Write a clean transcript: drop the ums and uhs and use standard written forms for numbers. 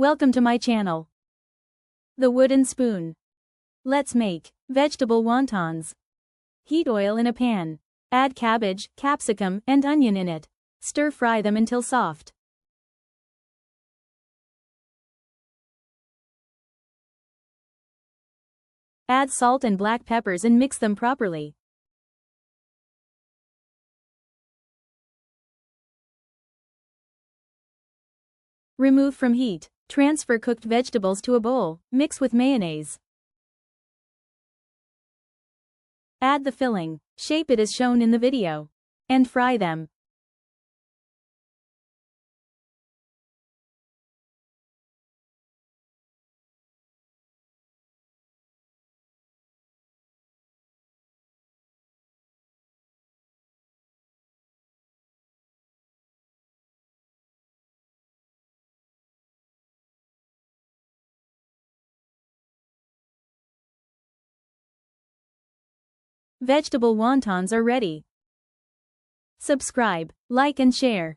Welcome to my channel. The wooden spoon. Let's make vegetable wontons. Heat oil in a pan. Add cabbage, capsicum, and onion in it. Stir-fry them until soft. Add salt and black peppers and mix them properly. Remove from heat. Transfer cooked vegetables to a bowl. Mix with mayonnaise. Add the filling. Shape it as shown in the video. And fry them. Vegetable wontons are ready. Subscribe, like and share.